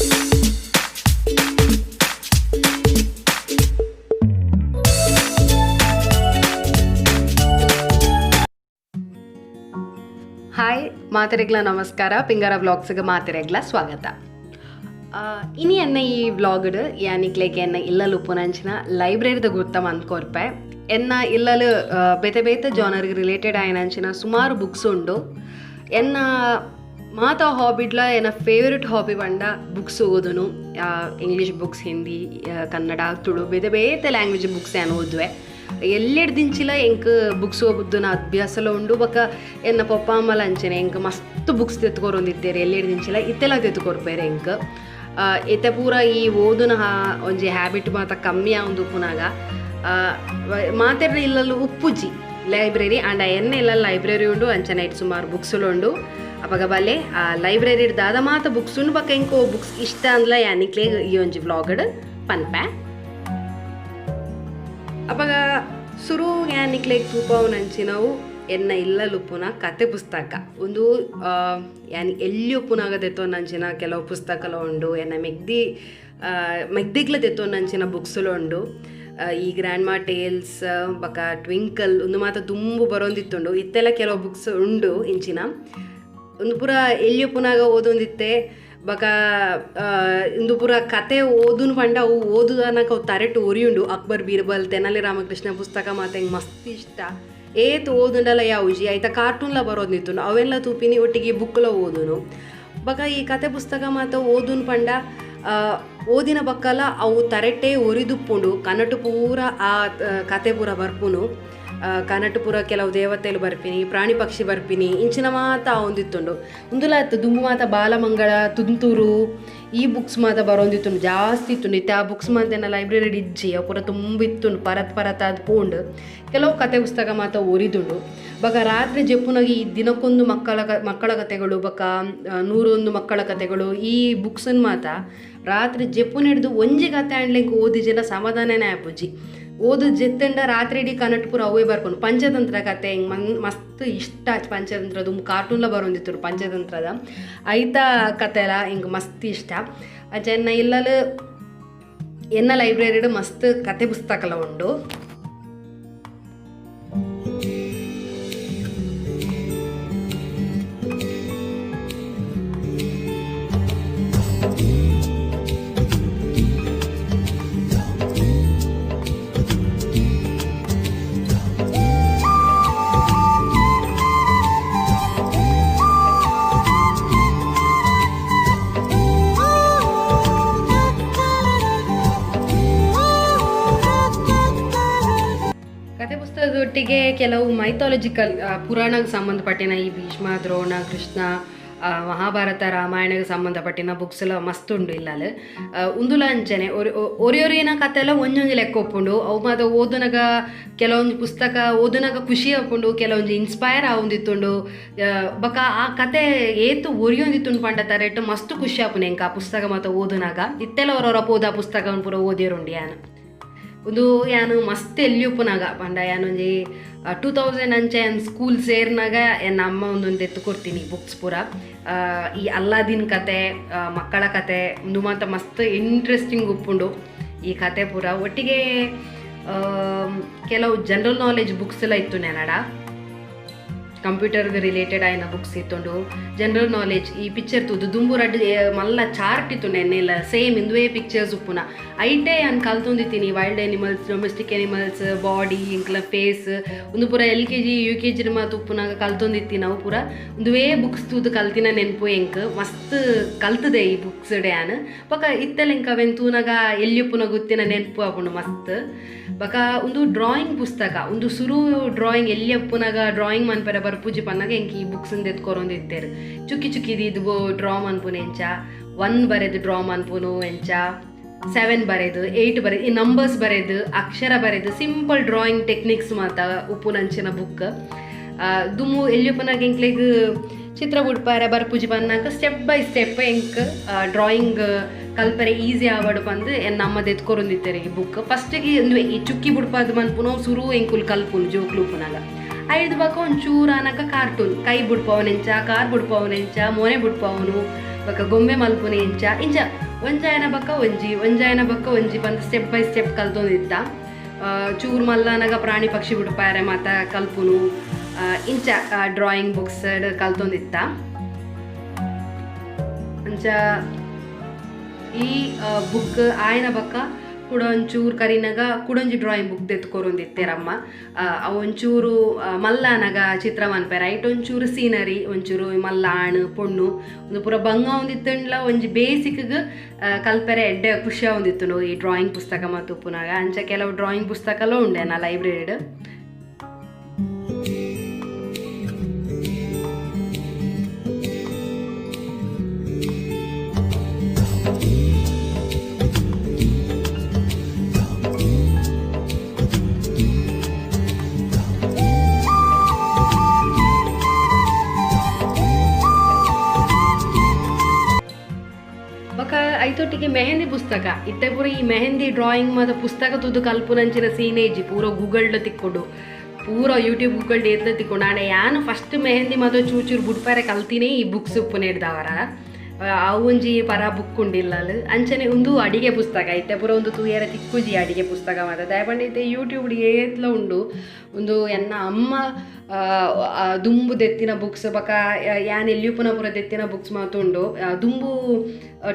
Hi ಮಾತೆರೆಗ್ಲ ನಮಸ್ಕಾರ. ಪಿಂಗಾರ ವ್ಲಾಗ್ಸ್ಗೆ ಮಾತೆರೆಗ್ಲ ಸ್ವಾಗತ. ಇನಿ ಎನ್ನ ಈ ವ್ಲಾಗ್ಡ್ ಯಾನಿಕ್ಲೇಕ್ ಎನ್ನ ಇಲ್ಲಲು ಉಪ್ಪುನಂಚಿನ ಲೈಬ್ರರಿದ ಗುರ್ತಮ ಅಂದ್ಕೊರ್ಪೆ. ಎನ್ನ ಇಲ್ಲಲು ಬೇತೆ ಬೇತೆ ಜಾನರ್ಗೆ ರಿಲೇಟೆಡ್ ಆಯ್ನಂಚಿನ ಸುಮಾರು ಬುಕ್ಸ್ ಉಂಡು. ಎನ್ನ ಮಾತ ಹಾಬಿಡ್ಲ ಎನ್ನ ಫೇವ್ರೆಟ್ ಹಾಬಿ ಬಂಡ ಬುಕ್ಸ್ ಓದನು. ಇಂಗ್ಲೀಷ್ ಬುಕ್ಸ್, ಹಿಂದಿ, ಕನ್ನಡ, ತುಳು ಬೇತೆ ಬೇತೆ ಲ್ಯಾಂಗ್ವೇಜ್ ಬುಕ್ಸ್ ಏನು ಓದುವೆ. ಎಲ್ಲೆಡ್ ದಿಂಚಿಲ ಎಂಕ್ ಬುಕ್ಸ್ ಓದುನ ಅಭ್ಯಾಸಲ ಉಂಡು. ಬೊಕ ಎನ್ನ ಪಪ್ಪ ಅಮ್ಮಲ ಅಂಚನೆ ಎಂಕ್ ಮಸ್ತ್ ಬುಕ್ಸ್ ತೆತ್ಕೊರೊಂದಿತ್ತೇರೆ. ಎಲ್ಲೆಡ್ ದಿಂಚಿಲ ಇತ್ತೆಲ ತೆತ್ಕೊರ್ಪೇರೆ ಎಂಕ್. ಇತ್ತೆ ಪೂರ ಈ ಓದುನ ಒಂಜಿ ಹ್ಯಾಬಿಟ್ ಮಾತ ಕಮ್ಮಿ ಆವೊಂದು ಉಪ್ಪುನಾಗ ಮಾತೆರ್ನ ಇಲ್ಲಲು ಉಪ್ಪುಜಿ ಲೈಬ್ರರಿ ಆಂಡ ಎನ್ನ ಇಲ್ಲ ಲೈಬ್ರರಿ ಉಂಡು. ಅಂಚನೆ ಇಟ್ಟು ಸುಮಾರು ಬುಕ್ಸ್ಲು ಉಂಡು. ಅವಾಗ ಬಲ್ಲೆ ಲೈಬ್ರರಿ ದಾದ ಮಾತ ಬುಕ್ಸ್ ಉಂಡು. ಬೊಕ ಎಂಕೋ ಬುಕ್ಸ್ ಇಷ್ಟ ಅಂದ್ಲ ಯಾನಿಕ್ಲೆ ಈ ಒಂಜಿ ವ್ಲಾಗ್ಡ್ ಪನ್ಪೆ. ಅವಾಗ ಸುರು ಯಾನಿಕ್ಲೆಗ್ ತೂಪವನಂಚಿನವು ಎನ್ನ ಇಲ್ಲಲುಪ್ಪುನ ಕತೆ ಪುಸ್ತಕ ಒಂದು ಯಾನಿ ಎಲ್ಲಿ ಉಪ್ಪುನಾಗ ತೆತ್ತೊಂದಂಚಿನ ಕೆಲವು ಪುಸ್ತಕಲು ಉಂಡು. ಎನ್ನ ಮೆಗ್ದಿಗ್ಲ ತೆತ್ತೊಂದಂಚಿನ ಬುಕ್ಸ್ಲು ಉಂಡು. ಈ ಗ್ರ್ಯಾಂಡ್ ಮಾ ಟೇಲ್ಸ್ ಬಕ ಟ್ವಿಂಕಲ್ ಒಂದು ಮಾತ ತುಂಬು ಬರೋಂದಿತ್ತುಂಡು. ಇತ್ತೆಲ್ಲ ಕೆಲವು ಬುಕ್ಸ್ ಉಂಡು ಇಂಚಿನ ಒಂದು ಪೂರ ಎಲ್ಲಿ ಉಪ್ಪುನಾಗ ಓದೊಂದಿತ್ತೆ. ಬಕ ಇಂದು ಪೂರ ಕತೆ ಓದುನು ಪಂಡ ಅವು ಓದುದನಕ ಅವು ತರೆಟು ಒರಿಯುಂಡು. ಅಕ್ಬರ್ ಬೀರ್ಬಲ್, ತೆನಾಲಿ ರಾಮಕೃಷ್ಣ ಪುಸ್ತಕ ಮಾತ ಹೆಂಗೆ ಮಸ್ತ್ ಇಷ್ಟ. ಏತ್ ಓದುಂಡಲ್ಲ ಯಾವುಜಿ ಆಯ್ತಾ ಕಾರ್ಟೂನ್ಲ ಬರೋದಿತ್ತು. ಅವೆಲ್ಲ ತೂಪಿನಿ ಒಟ್ಟಿಗೆ ಬುಕ್ಲ ಓದುನು. ಬಕ ಈ ಕತೆ ಪುಸ್ತಕ ಮಾತ ಓದುನು ಪಂಡ ಓದಿನ ಬಕ್ಕಲ ಅವು ತರೆಟೆ ಒರಿದುಪ್ಪುಂಡು. ಕನ್ನಟು ಪೂರ ಆ ಕತೆ ಪೂರ ಬರ್ಪುನು. ಕನ್ನಟು ಪೂರ ಕೆಲವು ದೇವತೆಲು ಬರ್ಪಿನಿ, ಪ್ರಾಣಿ ಪಕ್ಷಿ ಬರ್ಪಿನಿ ಇಂಚಿನ ಮಾತ ಒಂದಿತ್ತುಂಡು. ಉಂದುಲ ದುಂಬು ಮಾತ ಬಾಲಮಂಗಳ, ತುಂತೂರು ಈ ಬುಕ್ಸ್ ಮಾತ ಬರೋಂದಿತ್ತುಂಡು. ಜಾಸ್ತಿ ಇತ್ತುಂಡು. ಇತ್ತು ಆ ಬುಕ್ಸ್ ಮಾತ ನನ್ನ ಲೈಬ್ರರಿ ಇಜ್ಜಿ ಅವು ಪೂರ ತುಂಬಿತ್ತುಂಡು. ಪರತ್ ಅದು ಪೋಂಡು ಕೆಲವು ಕತೆ ಪುಸ್ತಕ ಮಾತ ಒರಿದುಂಡು. ಬಕ ರಾತ್ರಿ ಜಪ್ಪುನಾಗಿ ಈ ದಿನಕ್ಕೊಂದು ಮಕ್ಕಳ ಕತೆಗಳು ಬಕ 101 ಮಕ್ಕಳ ಕತೆಗಳು ಈ ಬುಕ್ಸನ್ನು ಮಾತ ರಾತ್ರಿ ಜಪ್ಪುನ ಹಿಡಿದು ಒಂಜಿ ಕತೆ ಆಣ್ಲಿಕ್ಕೆ ಓದಿ ಜನ ಸಮಾಧಾನನೇ ಆಪುಜಿ. ಓದು ಜೆತ್ತಂಡ ರಾತ್ರಿ ಇಡೀ ಕನ್ನಡ ಪೂರ ಅವೇ ಬರ್ಕೊಂಡು. ಪಂಚತಂತ್ರ ಕತೆ ಹಿಂಗೆ ಮಸ್ತ್ ಇಷ್ಟ. ಪಂಚತಂತ್ರದ ಕಾರ್ಟೂನ್ಲ ಬರೋಂದಿತ್ತು ಪಂಚತಂತ್ರದ ಐತ ಕತೆ ಎಲ್ಲ ಹಿಂಗೆ ಮಸ್ತ್ ಇಷ್ಟ. ಚೆನ್ನ ಇಲ್ಲಲು ಎನ್ನ ಲೈಬ್ರರಿಡ್ ಮಸ್ತ್ ಕತೆ ಪುಸ್ತಕಲ ಉಂಡು. ಒಟ್ಟಿಗೆ ಕೆಲವು ಮೈಥಾಲಜಿಕಲ್ ಪುರಾಣಕ್ಕೆ ಸಂಬಂಧಪಟ್ಟಿನ ಈ ಭೀಷ್ಮ, ದ್ರೋಣ, ಕೃಷ್ಣ, ಮಹಾಭಾರತ, ರಾಮಾಯಣಕ್ಕೆ ಸಂಬಂಧಪಟ್ಟಿನ ಬುಕ್ಸ್ ಎಲ್ಲ ಮಸ್ತ್ ಉಂಡು ಇಲ್ಲಲು. ಉಂದುಲ ಅಂಚನೆ ಒರಿಯೊರಿನ ಕತೆ ಎಲ್ಲ ಒಂದೊಂದು ಲೆಕ್ಕ ಒಪ್ಪುಂಡು. ಅವು ಮಾತ್ರ ಓದುನಾಗ ಕೆಲವೊಂದು ಪುಸ್ತಕ ಓದುನಾಗ ಖುಷಿ ಹಾಕೊಂಡು ಕೆಲವೊಂದು ಇನ್ಸ್ಪೈರ್ ಆವೊಂದಿತ್ತುಂಡು. ಬಕ ಆ ಕತೆ ಏತು ಒರಿಯೊಂದಿತ್ತುಂಡು ಪಂಡ ತರೆಟ್ಟು ಮಸ್ತ್ ಖುಷಿ ಆಪುನೆ ಎಂಕ ಆ ಪುಸ್ತಕ ಮಾತ್ರ ಓದುನಾಗ. ಇತ್ತೆಲ್ಲ ಅವರವರ ಓದ ಪುಸ್ತಕವನ್ನು ಪೂರ ಓದಿರುಂಡು ಯಾನು ಒಂದು ಯಾನು ಮಸ್ತ್ ಎಲ್ಲಿ ಉಪ್ಪುನಾಗ ಪಂಡ ಯಾನೊಂಜಿ 2000 ಅಂಚೆ ಸ್ಕೂಲ್ ಸೇರ್ನಾಗ ಎನ್ನ ಅಮ್ಮ ಒಂದೊಂದು ಎತ್ತು ಕೊಡ್ತೀನಿ ಬುಕ್ಸ್ ಪೂರ. ಈ ಅಲ್ಲಾದಿನ್ ಕತೆ, ಮಕ್ಕಳ ಕತೆ ಒಂದು ಮಾತ್ರ ಮಸ್ತ್ ಇಂಟ್ರೆಸ್ಟಿಂಗ್ ಉಪ್ಪುಂಡು ಈ ಕತೆ ಪೂರ. ಒಟ್ಟಿಗೆ ಕೆಲವು ಜನರಲ್ ನಾಲೆಜ್ ಬುಕ್ಸ್ ಎಲ್ಲ ಇತ್ತು ನೆನಡ. ಕಂಪ್ಯೂಟರ್ಗೆ ರಿಲೇಟೆಡ್ ಆಯ್ನ ಬುಕ್ಸ್ ಇತ್ತುಂಡು. ಜನರಲ್ ನಾಲೆಜ್ ಈ ಪಿಕ್ಚರ್ ತುದು ದುಂಬು ರಡ್ಡು ಮಲ್ಲ ಚಾರ್ಟ್ ಇತ್ತು ನೆನ್ನೆಲ್ಲ ಸೇಮ್ ಇಂದುವೇ ಪಿಕ್ಚರ್ಸ್ ಉಪ್ಪುನ ಐಟೇ ಅನ್ ಕಲ್ತೊಂದಿತ್ತೀನಿ. Wild animals, domestic animals, body ಇಂಕ್ಲ ಫೇಸ್ ಒಂದು ಪೂರ LKG UKG ಮಾತು ಉಪ್ಪುನಾಗ ಕಲ್ತೊಂದಿತ್ತೀನಿ. ನಾವು ಪೂರ ಒಂದುವೇ ಬುಕ್ಸ್ ತೂದು ಕಲ್ತಿನ ನೆನಪು ಎಂಕ್ ಮಸ್ತ್ ಕಲ್ತದೆ ಈ ಬುಕ್ಸ್ ಡ್ಯಾನ್. ಬಕ ಇತ್ತೆಲ್ಲ ಎಂಕ ವೆಂತೂನಾಗ ಎಲ್ಲಿ ಉಪ್ಪುನ ಗೊತ್ತಿನ ನೆನಪು ಆಪುಂಡು ಮಸ್ತ್. ಬಕ ಒಂದು ಡ್ರಾಯಿಂಗ್ ಪುಸ್ತಕ ಒಂದು ಸುರು ಡ್ರಾಯಿಂಗ್ ಎಲ್ಲಿ ಅಪ್ಪುನಾಗ ಡ್ರಾಯಿಂಗ್ ಮನ್ಪರ ಬರ್ಪೂಜಿ ಪನ್ನಾಗ ಎಂಕಿ ಈ ಬುಕ್ಸ್ ಎತ್ಕೊರೊಂದಿತ್ತೇರು. ಚುಕ್ಕಿ ಚುಕ್ಕಿದು ಇದು ಡ್ರಾ ಮನ್ಪುನು ಎಂಚ 1 ಬರೆದು ಡ್ರಾ ಮನ್ಪುನು ಎಂಚ 7 ಬರೆದು 8 ಬರೆದು ಈ ನಂಬರ್ಸ್ ಬರೆದು ಅಕ್ಷರ ಬರೆದು ಸಿಂಪಲ್ ಡ್ರಾಯಿಂಗ್ ಟೆಕ್ನಿಕ್ಸ್ ಮಾತ ಉಪ್ಪುನಂಚಿನ ಬುಕ್. ದುಮ್ಮು ಎಲ್ಲಿ ಉಪ್ಪುನಾಗ ಎಂಕ್ಲೆಗ್ ಚಿತ್ರ ಬುಡ್ಪಾರ ಬರ್ಪೂಜಿ ಪನ್ನಾಗ ಸ್ಟೆಪ್ ಬೈ ಸ್ಟೆಪ್ ಎಂಕ್ ಡ್ರಾಯಿಂಗ್ ಕಲ್ಪರೆ ಈಸಿ ಆವಡು ಬಂದು ನಮ್ಮದು ಎತ್ಕೊರೊಂದಿತ್ತೇರೆ ಈ ಬುಕ್. ಫಸ್ಟಿಗೆ ಒಂದು ಈ ಚುಕ್ಕಿ ಬುಡ್ಪಾದ ಮನ್ಪುನು ಸುರು ಎಂಕುಲ್ ಕಲ್ಪುನು ಜೋಕ್ಲು ಉಪ್ಪುನಾಗ. ಐದು ಬಕ ಒಂಚೂರು ಅನಕ ಕಾರ್ಟೂನ್ ಕೈ ಬುಡ್ಪವನೆಂಚ, ಕಾರ್ ಬುಡ್ಪವನೆಂಚ, ಮೊನೆ ಬುಡ್ಪವನು, ಬೊಕ ಗೊಂಬೆ ಮಲ್ಪುನೆ ಇಂಚ ಒಂಜಾಯನ ಬಕ್ಕ ಒಂಜಿ ಬಂದು ಸ್ಟೆಪ್ ಬೈ ಸ್ಟೆಪ್ ಕಲ್ತೊಂದಿತ್ತ ಚೂರು ಮಲ್ಲನಗ ಪ್ರಾಣಿ ಪಕ್ಷಿ ಬಿಡ್ಪಾರೆ ಮಾತ ಕಲ್ಪುನು ಇಂಚ ಡ್ರಾಯಿಂಗ್ ಬುಕ್ಸ್ ಕಲ್ತೊಂದಿತ್ತ ಅಂಚ ಈ ಬುಕ್ ಆಯ್ನ ಬಕ್ಕ ಕೂಡ ಒಂಚೂರು ಕರಿನಾಗ ಕುಡೊಂಜಿ ಡ್ರಾಯಿಂಗ್ ಬುಕ್ ತೆತ್ಕೊರೊಂದಿತ್ತೇರಮ್ಮ ಒಂಚೂರು ಮಲ್ಲನಗ ಚಿತ್ರ ಮನ್ಪೆರ ಐಟ್ ಒಂಚೂರು ಸೀನರಿ ಒಂಚೂರು ಮಲ್ಲ ಆಣ್ ಪೊಣ್ಣು ಒಂದು ಪೂರ ಬಂಗ ಒಂದಿತ್ತಂಡ್ಲ ಒಂಜಿ ಬೇಸಿಕ್ಗೆ ಕಲ್ಪೆರೆ ಎಡ್ಡೆ ಖುಷಿ ಒಂದಿತ್ತು ಈ ಡ್ರಾಯಿಂಗ್ ಪುಸ್ತಕ ಮತ್ತು ಉಪ್ಪುನಾಗ ಅಂಚ ಕೆಲವು ಡ್ರಾಯಿಂಗ್ ಪುಸ್ತಕಲ್ಲ ಉಂಡೆ ನಾ ಲೈಬ್ರರಿಡ್ ಐತೊಟ್ಟಿಗೆ ಮೆಹಂದಿ ಪುಸ್ತಕ ಇತ್ತೆ ಪೂರ ಈ ಮೆಹಂದಿ ಡ್ರಾಯಿಂಗ್ ಮತ್ತು ಪುಸ್ತಕ ತುದು ಕಲ್ಪುನಂಚಿನ ಸೀನೇಜಿ ಪೂರ ಗೂಗಲ್ಡ್ ತಿಕ್ಕೊಂಡು ಪೂರ ಯೂಟ್ಯೂಬ್ ಗೂಗಲ್ಡ್ ಎತ್ತ ತಿಕ್ಕೊಂಡು ಆಡೆ ಯಾನು ಫಸ್ಟ್ ಮೆಹಂದಿ ಮತ್ತು ಚೂಚೂರು ಬುಡ್ಪಾರೆ ಕಲ್ತಿನೇ ಈ ಬುಕ್ಸ್ ಉಪ್ಪು ನೆಡ್ದವರ ಒಂಜಿ ಪರ ಬುಕ್ ಉಂಡಿಲ್ಲ ಅಂಚನೆ ಒಂದು ಅಡಿಗೆ ಪುಸ್ತಕ ಇತ್ತೆ ಪೂರ ಒಂದು ತೂಯರ ತಿಕ್ಕುಜಿ ಅಡಿಗೆ ಪುಸ್ತಕ ಮಾತ ದಯಪಂಡಿತ್ತೆ ಯೂಟ್ಯೂಬ್ ಏತ್ಲ ಉಂಡು ಒಂದು ಎನ್ನ ಅಮ್ಮ ದುಂಬು ದೆತ್ತಿನ ಬುಕ್ಸ್ ಬಕ ಯಾನ್ ಎಲ್ಲಿಯುಪುನ ಪೂರ ದೆತ್ತಿನ ಬುಕ್ಸ್ ಮಾತುಂಡು ದುಂಬು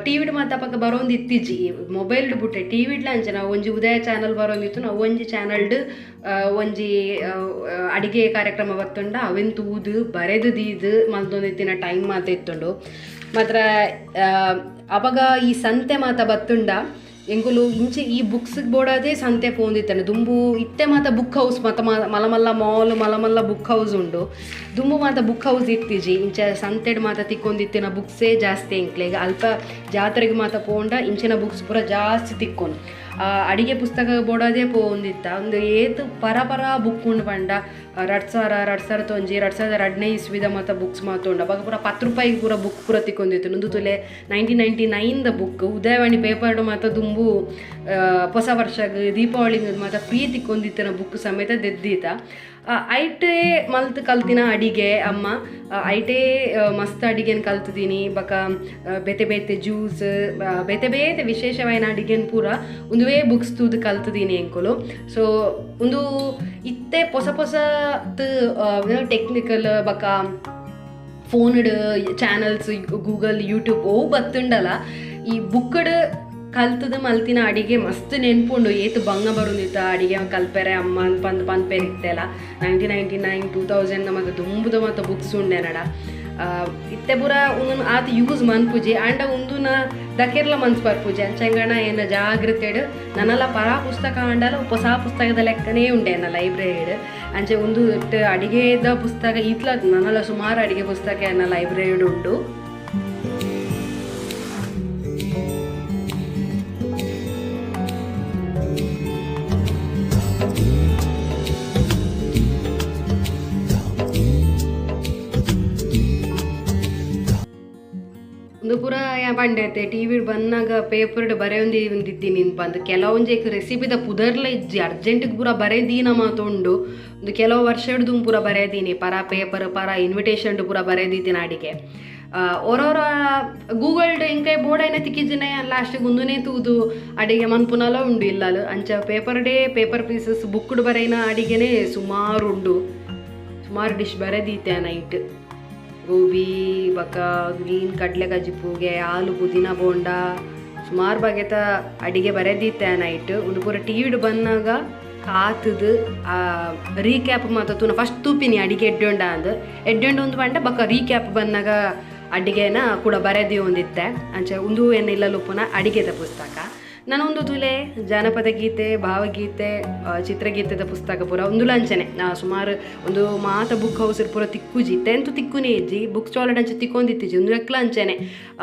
ಟಿವಿಡ್ ಮಾತ ಪಕ್ಕ ಬರೋಂದು ಇತ್ತೀಜಿ ಮೊಬೈಲ್ಡ್ ಬುಟ್ಟೆ ಟಿವಿಡ್ಲ ಅಂಚೆ ನಾವು ಒಂಜಿ ಉದಯ ಚಾನಲ್ ಬರೋಂದಿತ್ತು ನಾವು ಒಂಜಿ ಚಾನಲ್ಡ್ ಒಂಜಿ ಅಡಿಗೆ ಕಾರ್ಯಕ್ರಮ ಬತ್ತುಂಡ ಅವೆನ್ ತೂದು ಬರೆದು ದೀದು ಮಲ್ತೊಂದಿತ್ತಿನ ಟೈಮ್ ಮಾತ ಇತ್ತುಂಡು ಮಾತ್ರ ಅವಾಗ ಈ ಸಂತೆ ಮಾತ ಬತ್ತುಂಡ ಎಂಕುಲು ಇಂಚೆ ಈ ಬುಕ್ಸ್ ಬೋಡಾದೇ ಸಂತೆ ಪೋಂದಿತ್ತಾನೆ ದುಂಬು ಇತ್ತೆ ಮಾತ ಬುಕ್ ಹೌಸ್ ಮಾತ ಮಲಮಲ್ಲ ಮಾಲ್ ಮಲಮಲ್ಲ ಬುಕ್ ಹೌಸ್ ಉಂಡು ದುಂಬು ಮಾತ ಬುಕ್ ಹೌಸ್ ಇತ್ತೀಜಿ ಇಂಚೆ ಸಂತೆಡ್ ಮಾತ ತಿಕ್ಕೊಂದಿತ್ತಿನ ಬುಕ್ಸೇ ಜಾಸ್ತಿ ಎಂಕ್ಲೆಗ ಅಲ್ಪ ಜಾತ್ರೆಗೆ ಮಾತ ಪೋಂಡ ಇಂಚಿನ ಬುಕ್ಸ್ ಪೂರ ಜಾಸ್ತಿ ತಿಕ್ಕೊಂಡು ಅಡಿಗೆ ಪುಸ್ತಕ ಬೋಡೋದೇ ಪೋಂದಿತ್ತ ಒಂದು ಏತು ಪರ ಬುಕ್ ಉಂಡು ಪಂಡ 2000 2015 ಇಸ್ವಿದ ಮಾತ ಬುಕ್ಸ್ ಮಾತುಂಡ ಅವಾಗ ಪೂರ 10 ರೂಪಾಯಿಗೆ ಪೂರ ಬುಕ್ ಪೂರ ತಿಕ್ಕೊಂದಿತ್ತು ಒಂದು ತುಲೆ 1999 ಬುಕ್ ಉದಯವಾಣಿ ಪೇಪರ್ಡ್ ಮಾತ ದುಂಬು ಹೊಸ ವರ್ಷಗೆ ದೀಪಾವಳಿಗೆ ಮಾತ ಫ್ರೀ ತಿಕ್ಕೊಂದಿತ್ತಿನ ಬುಕ್ ಸಮೇತ ದೆದ್ದೀತ ಐಟೇ ಮಲ್ತು ಕಲ್ತಿನ ಅಡಿಗೆ ಅಮ್ಮ ಐಟೇ ಮಸ್ತ್ ಅಡಿಗೆನ ಕಲ್ತಿದ್ದೀನಿ ಬಕ ಬೇತೆ ಜ್ಯೂಸ್ ಬೇತೆ ವಿಶೇಷವಾದ ಅಡಿಗೆನ ಪೂರ ಒಂದುವೇ ಬುಕ್ಸ್ ತೂದು ಕಲ್ತಿದ್ದೀನಿ ಎಂಕುಲು ಸೊ ಒಂದು ಇತ್ತೆ ಹೊಸ ಟೆಕ್ನಿಕಲ್ ಬಕ ಫೋನ್ಡ್ ಚಾನಲ್ಸ್ ಗೂಗಲ್ ಯೂಟ್ಯೂಬ್ ಬತ್ತುಂಡಲ್ಲ ಈ ಬುಕ್ಡ್ ಕಲ್ತದ ಮಲ್ತಿನ ಅಡಿಗೆ ಮಸ್ತ್ ನೆನ್ಪುಂಡು ಏತು ಬಂಗ ಬರುಂದಿತ್ತ ಅಡಿಗೆ ಕಲ್ಪೆರೆ ಅಮ್ಮ ಪನ್ಪೇರ್ ಇತ್ತೆಲ್ಲ 1999 2000 ಮತ್ತು ದುಂಬುದ ಮತ್ತು ಬುಕ್ಸ್ ಉಂಡೆ ನಡ ಇತ್ತೆ ಪೂರ ಒಂದು ಆತ ಯೂಸ್ ಮನ್ಪುಜಿ ಆಂಡ ಒಂದುನ ದಕೆರ್ಲ ಮನ್ಸ್ ಬರ್ಪುಜಿ ಅಂಚಂಗಣ ಏನ ಜಾಗ್ರತೆಡ್ ನನ್ನಲ್ಲ ಪರ ಪುಸ್ತಕ ಆಂಡಲ ಹೊಸ ಪುಸ್ತಕದ ಲೆಕ್ಕನೇ ಉಂಡೆ ನನ್ನ ಲೈಬ್ರರಿಡ್ ಅಂಚೆ ಒಂದು ಅಡಿಗೆದ ಪುಸ್ತಕ ಇತ್ಲ ನನ್ನಲ್ಲ ಸುಮಾರು ಅಡಿಗೆ ಪುಸ್ತಕ ನನ್ನ ಲೈಬ್ರರಿಡ್ ಉಂಡು ಒಂದು ಪೂರ ಪಂಡೈತೆ ಟಿವಿ ಬಂದಾಗ ಪೇಪರ್ಡ್ ಬರೆಯೊಂದಿದ್ದೀನಿ ಬಂದು ಕೆಲವೊಂಜೇಕ್ ರೆಸಿಪಿದ ಪುದರ್ಲ ಇಜ್ಜಿ ಅರ್ಜೆಂಟಿಗೆ ಪೂರ ಬರೆದೀನ ಮಾತುಂಡು ಒಂದು ಕೆಲವು ವರ್ಷ ಹಿಡ್ದು ಪೂರ ಬರೆದೀನಿ ಪರ ಪೇಪರ್ ಪರ ಇನ್ವಿಟೇಷನ್ ಪೂರ ಬರೆದಿದ್ದೀನಿ ಅಡಿಗೆ ಓರೋರ ಗೂಗಲ್ಡ್ ಎಂಕೈ ಬೋರ್ಡೈನ ತಿಕ್ಕಿಜಿನೇ ಲಾಸ್ಟಿಗೆ ಒಂದನೇ ತೂದು ಅಡಿಗೆ ಮನ್ಪುನಲ ಉಂಡು ಇಲ್ಲಲು ಅಂಚ ಪೇಪರ್ ಪೀಸಸ್ ಬುಕ್ಡ್ ಬರೆಯಿನ ಅಡಿಗೆನೇ ಸುಮಾರು ಉಂಡು ಸುಮಾರು ಡಿಶ್ ಬರೆದೀತೆ ನೈಟ್ ಗೋಬಿ ಬಕ ಗ್ರೀನ್ ಕಡ್ಲೆ ಗಜ್ಜಿಪುಗೆ ಆಲು ಪುದೀನ ಬೋಂಡ ಸುಮಾರು ಬಗೆತ ಅಡಿಗೆ ಬರೆದಿತ್ತೆ ನೈಟ್ ಒಂದು ಪೂರ ಟಿವಿಡ್ ಬಂದಾಗ ಕಾತದು ರೀಕ್ಯಾಪ್ ಮಾತು ಫಸ್ಟ್ ತೂಪಿನಿ ಅಡಿಗೆ ಎಡ್ಡೊಂಡು ಒಂದು ಬಂಡೆ ಬಕ ರೀಕ್ಯಾಪ್ ಬಂದಾಗ ಅಡಿಗೆನ ಕೂಡ ಬರೆದಿ ಒಂದಿತ್ತೆ ಅಂಚೆ ಒಂದು ಏನಿಲ್ಲ ಪುನ ಅಡಿಗೆದ ಪುಸ್ತಕ ನಾನೊಂದು ತುಲೆ ಜಾನಪದ ಗೀತೆ ಭಾವಗೀತೆ ಚಿತ್ರಗೀತೆದ ಪುಸ್ತಕ ಪೂರ ಒಂದು ಲಂಚನೆ ಸುಮಾರು ಒಂದು ಮಾತ ಬುಕ್ ಹೌಸ್ ಪೂರ ತಿಕ್ಕುಜಿ 10th ತಿಕ್ಕುನೇ ಇಜ್ಜಿ ಬುಕ್ ಸ್ಟಾಲ್ ಅಂಚೆ ತಿಕ್ಕೊಂದಿತ್ತಿಜಿ ಒಂದು ಲೆಕ್ಕ ಅಂಚನೆ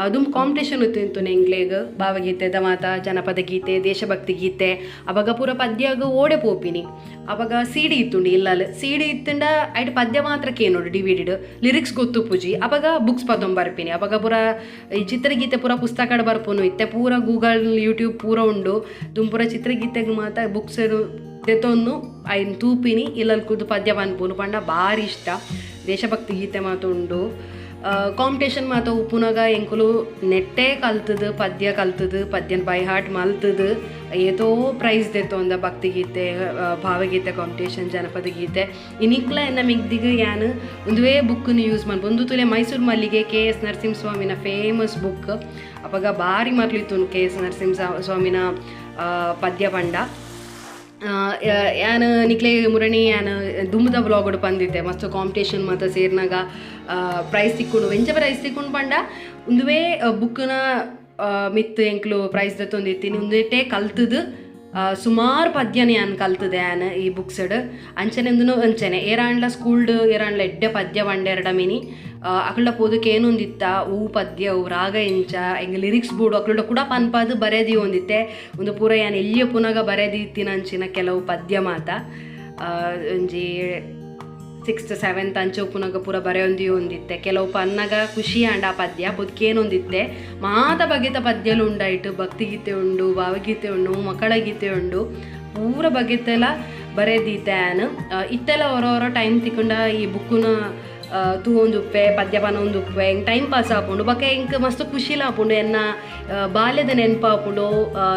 ಅದು ಕಾಂಪಿಟೇಷನ್ ಇತ್ತು ಎಂಗ್ಲೇಗ್ ಭಾವಗೀತೆದ ಮಾತ ಜನಪದ ಗೀತೆ ದೇಶಭಕ್ತಿ ಗೀತೆ ಅವಾಗ ಪೂರ ಪದ್ಯಾಗ ಓಡೆ ಪೋಪಿನಿ ಅವಾಗ ಸಿಡಿ ಇತ್ತುಂಡು ಇಲ್ಲಲ್ಲಿ ಸಿಡಿ ಇತ್ತುಂಡ ಐಟ್ ಪದ್ಯ ಮಾತ್ರ ಕೇನೋಡು ಡಿವಿಡಿಡ್ ಲಿರಿಕ್ಸ್ ಗೊತ್ತು ಪೂಜಿ ಅವಾಗ ಬುಕ್ಸ್ ಪದೊಂದು ಬರ್ಪಿನಿ ಅವಾಗ ಪೂರ ಈ ಚಿತ್ರಗೀತೆ ಪೂರ ಪುಸ್ತಕ ಬರ್ಪುನು ಇತ್ತೆ ಪೂರ ಗೂಗಲ್ ಯೂಟ್ಯೂಬ್ ಪೂರ ಉಂಡು ದುಂಪುರ ಚಿತ್ರಗೀತೆಗೆ ಮಾತ ಬುಕ್ಸ್ ತೆತ್ತೊಂದು ಐನ್ ತೂಪಿನಿ ಇಲ್ಲಲ್ಲಿ ಕೂತು ಪದ್ಯ ಪನ್ಪುನು ಪಂಡ ಭಾರಿ ಇಷ್ಟ ದೇಶಭಕ್ತಿ ಗೀತೆ ಮಾತು ಉಂಡು ಕಾಂಪಿಟೇಷನ್ ಮಾತ ಉಪ್ಪುನಾಗ ಎಂಕುಲು ನೆಟ್ಟೆ ಕಲ್ತದು ಪದ್ಯನ ಬೈ ಹಾರ್ಟ್ ಮಲ್ತದು ಏತೋ ಪ್ರೈಸ್ ದೆತ್ತು ಅಂದ ಭಕ್ತಿಗೀತೆ ಭಾವಗೀತೆ ಕಾಂಪಿಟೇಷನ್ ಜನಪದ ಗೀತೆ ಇನಿಕ್ಲ ಎನ್ನ ಮಿಗ್ದಿಗೆ ಯಾನು ಒಂದುವೇ ಬುಕ್ಕನ್ನು ಯೂಸ್ ಮಾಡ್ಬೋದು ಒಂದು ತುಲೆ ಮೈಸೂರು ಮಲ್ಲಿಗೆ KS ನರಸಿಂಹಸ್ವಾಮಿನ ಫೇಮಸ್ ಬುಕ್ ಅವಾಗ ಭಾರಿ ಮಕ್ಳಿತ್ತು KS ನರಸಿಂಹಸ್ವಾಮಿನ ಪದ್ಯ ಪಂಡ ಯಾನು ನಿಕ್ಲೆ ಮುರಣಿ ಯಾನು ದುಮ್ಮದ ವ್ಲಾಗ್ ಬಂದಿದ್ದೆ ಮಸ್ತ್ ಕಾಂಪಿಟೇಷನ್ ಮತ್ತು ಸೇರಿನಾಗ ಪ್ರೈಸ್ ತಿಕ್ಕೊಂಡು ವೆಂಚ ಪ್ರೈಸ್ ತಿಕ್ಕೊಂಡು ಬಂಡ ಒಂದುವೇ ಬುಕ್ನ ಮಿತ್ ಎಂಕ್ಲು ಪ್ರೈಸ್ ದತ್ತೊಂದಿತ್ತೀನಿ ಒಂದೇಟೆ ಕಲ್ತದು ಸುಮಾರು ಪದ್ಯನೇ ಯಾನು ಕಲ್ತದೆ ಯಾನು ಈ ಬುಕ್ಸಡ್ ಅಂಚನೆ ಅಂಚನೆ ಏರಾಂಡ್ಲ ಸ್ಕೂಲ್ಡ್ ಏರಾಂಡ್ಲ ಎಡ್ಡೆ ಪದ್ಯ ಬಂಡೆರಡ ಮಿನಿ ಅಕಲ್ಡ ಪೋದಕ್ಕೆ ಏನೊಂದಿತ್ತ ಹೂ ಪದ್ಯ ಹೂ ರಾಗ ಇಂಚ ಹೆಂಗೆ ಲಿರಿಕ್ಸ್ ಬೋರ್ಡು ಅಕಲ್ಡ ಕೂಡ ಪನ್ಪಾದು ಬರೆದಿ ಒಂದಿತ್ತೆ ಒಂದು ಪೂರ ಯಾನು ಎಲ್ಲಿಯ ಪುನಗ ಬರೆದಿತ್ತಿನ ಅಂಚಿನ ಕೆಲವು ಪದ್ಯ ಮಾತ ಒಂಜಿ 6th 7th ಅಂಚು ಪುನಗ ಪೂರ ಒಂದಿತ್ತೆ ಕೆಲವು ಪನ್ನಗ ಖುಷಿ ಆಂಡ ಆ ಪದ್ಯ ಬದುಕೇನೊಂದಿತ್ತೆ ಮಾತ ಬಗೆತ ಪದ್ಯಲು ಉಂಡಾಯಿತು ಭಕ್ತಿಗೀತೆ ಉಂಡು ಭಾವಗೀತೆ ಉಂಡು ಮಕ್ಕಳ ಗೀತೆ ಉಂಡು ಪೂರ ಬಗೆತೆಲ್ಲ ಬರೆದಿತ್ತೆ ಆ್ಯನು ಇತ್ತೆಲ್ಲ ಹೊರ ಟೈಮ್ ತಿಕ್ಕೊಂಡ ಈ ಬುಕ್ಕುನ ತೂವೊಂದುಪ್ಪೆ ಪದ್ಯಪಾನ ಒಂದುಪ್ಪೆ ಹೆಂಗೆ ಟೈಮ್ ಪಾಸ್ ಆಪುಂಡು ಬಕ್ಕ ಹೆಂಗೆ ಮಸ್ತ್ ಖುಷಿಲ ಆಪುಂಡು ಎನ್ನ ಬಾಲ್ಯದ ನೆನಪಾಪುಂಡು